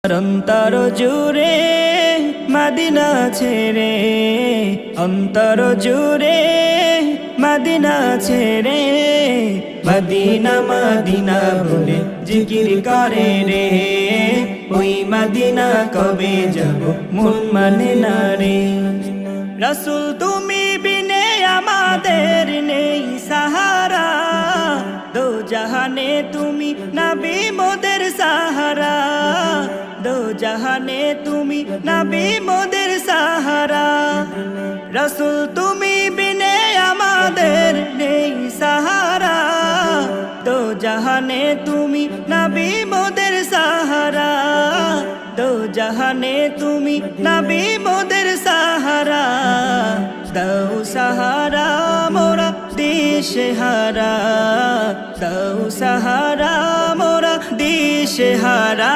অন্তর জুড়ে মদিনা ছেড়ে, অন্তর জুড়ে মদিনা ছেড়ে, মদিনা মদিনা বলে জিকির করে রে। ওই মদিনা কবে যাব মন মানে না রে। রাসূল তুমি বিনে আমাদের নেই সাহারা, দো জাহানে তুমি নবী মোদের সাহারা, দো জাহানে তুমি নবী মোদের সাহারা। রাসূল তুমি বিনে আমাদের নেই সাহারা, দো জাহানে তুমি নবী মোদের সাহারা, দো জাহানে তুমি নবী মোদের সাহারা। দাও সাহারা মোরা দিশেহারা, দাও সাহারা মোরা দিশেহারা।